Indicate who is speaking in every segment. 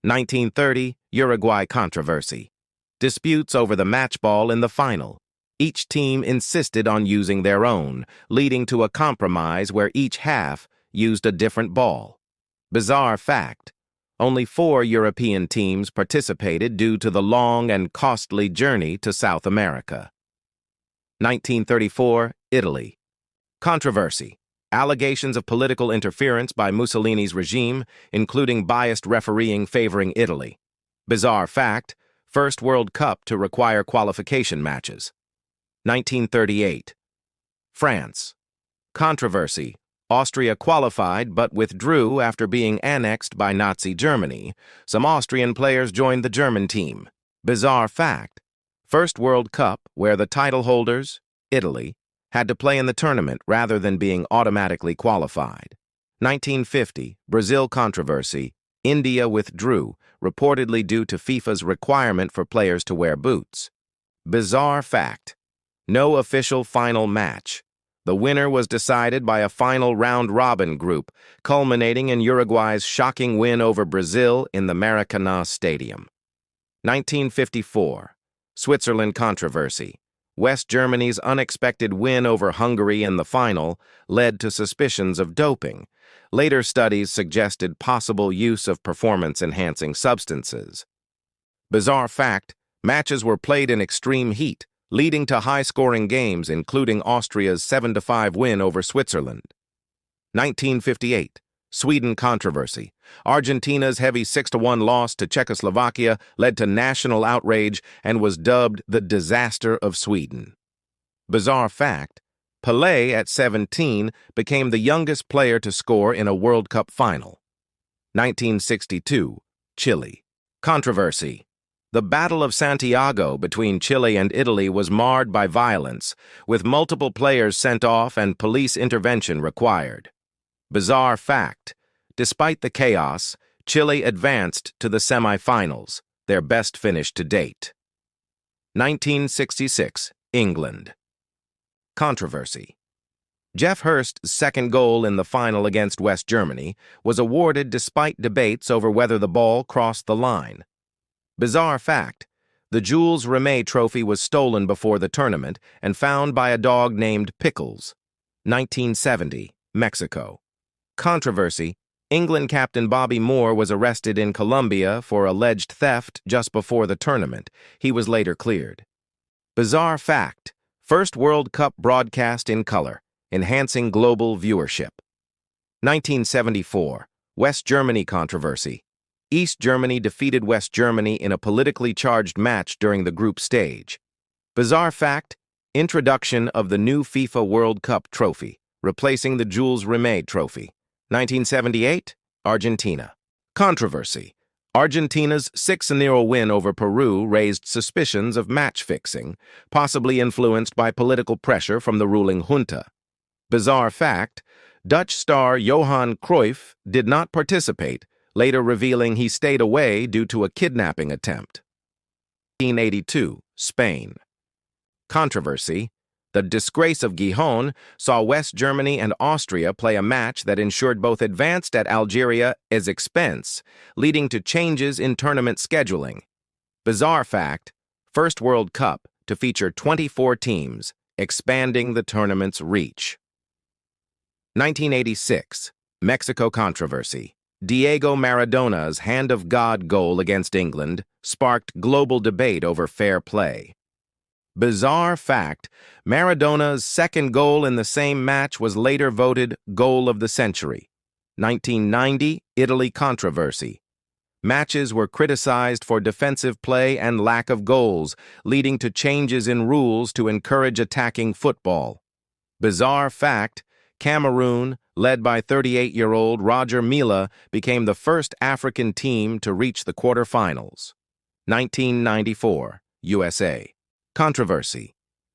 Speaker 1: 1930 Uruguay controversy. Disputes over the match ball in the final. Each team insisted on using their own, leading to a compromise where each half used a different ball. Bizarre fact: only 4 European teams participated due to the long and costly journey to South America. 1934 Italy. Controversy. Allegations of political interference by Mussolini's regime, including biased refereeing favoring Italy. Bizarre fact: first World Cup to require qualification matches. 1938. France. Controversy. Austria qualified but withdrew after being annexed by Nazi Germany. Some Austrian players joined the German team. Bizarre fact: first World Cup where the title holders, Italy, had to play in the tournament rather than being automatically qualified. 1950, Brazil controversy. India withdrew, reportedly due to FIFA's requirement for players to wear boots. Bizarre fact: no official final match. The winner was decided by a final round-robin group, culminating in Uruguay's shocking win over Brazil in the Maracanã Stadium. 1954, Switzerland controversy. West Germany's unexpected win over Hungary in the final led to suspicions of doping. Later studies suggested possible use of performance-enhancing substances. Bizarre fact: matches were played in extreme heat, leading to high-scoring games, including Austria's 7-5 win over Switzerland. 1958, Sweden controversy. Argentina's heavy 6-1 loss to Czechoslovakia led to national outrage and was dubbed the disaster of Sweden. Bizarre fact: Pelé, at 17, became the youngest player to score in a World Cup final. 1962, Chile. Controversy. The Battle of Santiago between Chile and Italy was marred by violence, with multiple players sent off and police intervention required. Bizarre fact: despite the chaos, Chile advanced to the semi-finals, their best finish to date. 1966, England. Controversy. Jeff Hurst's second goal in the final against West Germany was awarded despite debates over whether the ball crossed the line. Bizarre fact: the Jules Rimet trophy was stolen before the tournament and found by a dog named Pickles. 1970, Mexico. Controversy. England captain Bobby Moore was arrested in Colombia for alleged theft just before the tournament. He was later cleared. Bizarre fact: first World Cup broadcast in color, enhancing global viewership. 1974, West Germany controversy. East Germany defeated West Germany in a politically charged match during the group stage. Bizarre fact: introduction of the new FIFA World Cup trophy, replacing the Jules Rimet trophy. 1978, Argentina. Controversy. Argentina's 6-0 win over Peru raised suspicions of match fixing, possibly influenced by political pressure from the ruling junta. Bizarre fact: Dutch star Johan Cruyff did not participate, later revealing he stayed away due to a kidnapping attempt. 1982, Spain. Controversy. The disgrace of Gijón saw West Germany and Austria play a match that ensured both advanced at Algeria's expense, leading to changes in tournament scheduling. Bizarre fact: first World Cup to feature 24 teams, expanding the tournament's reach. 1986, Mexico controversy. Diego Maradona's Hand of God goal against England sparked global debate over fair play. Bizarre fact: Maradona's second goal in the same match was later voted Goal of the Century. 1990, Italy controversy. Matches were criticized for defensive play and lack of goals, leading to changes in rules to encourage attacking football. Bizarre fact: Cameroon, led by 38-year-old Roger Milla, became the first African team to reach the quarterfinals. 1994, USA. Controversy.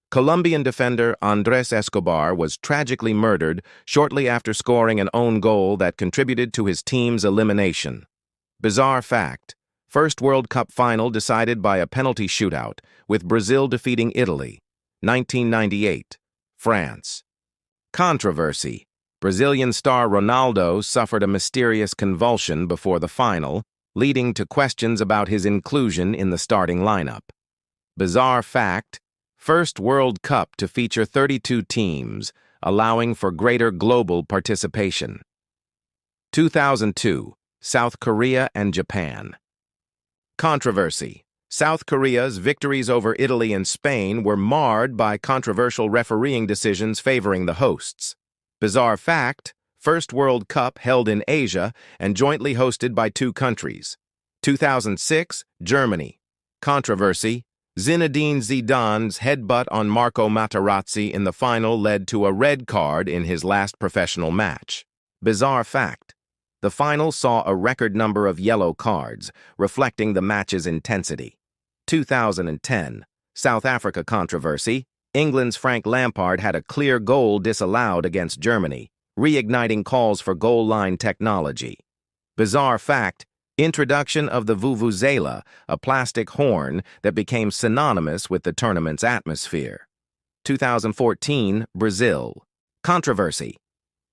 Speaker 1: Colombian defender Andrés Escobar was tragically murdered shortly after scoring an own goal that contributed to his team's elimination. Bizarre fact: first World Cup final decided by a penalty shootout, with Brazil defeating Italy. 1998, France. Controversy. Brazilian star Ronaldo suffered a mysterious convulsion before the final, leading to questions about his inclusion in the starting lineup. Bizarre fact: first World Cup to feature 32 teams, allowing for greater global participation. 2002, South Korea and Japan. Controversy: South Korea's victories over Italy and Spain were marred by controversial refereeing decisions favoring the hosts. Bizarre fact: first World Cup held in Asia and jointly hosted by two countries. 2006, Germany. Controversy: Zinedine Zidane's headbutt on Marco Materazzi in the final led to a red card in his last professional match. Bizarre fact: the final saw a record number of yellow cards, reflecting the match's intensity. 2010, South Africa controversy: England's Frank Lampard had a clear goal disallowed against Germany, reigniting calls for goal line technology. Bizarre fact: introduction of the vuvuzela, a plastic horn that became synonymous with the tournament's atmosphere. 2014, Brazil. Controversy: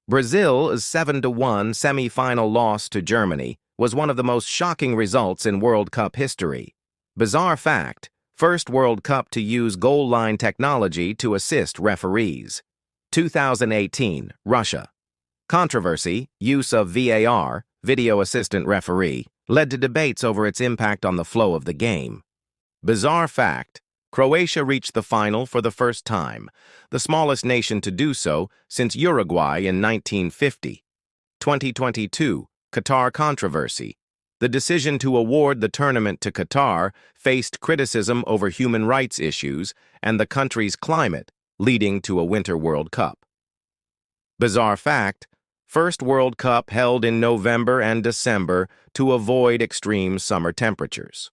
Speaker 1: Brazil's 7-1 semi-final loss to Germany was one of the most shocking results in World Cup history. Bizarre fact: first World Cup to use goal line technology to assist referees. 2018, Russia. Controversy: use of VAR, video assistant referee, led to debates over its impact on the flow of the game. Bizarre fact: Croatia reached the final for the first time, the smallest nation to do so since Uruguay in 1950. 2022, Qatar controversy: the decision to award the tournament to Qatar faced criticism over human rights issues and the country's climate, leading to a Winter World Cup. Bizarre fact: first World Cup held in November and December to avoid extreme summer temperatures.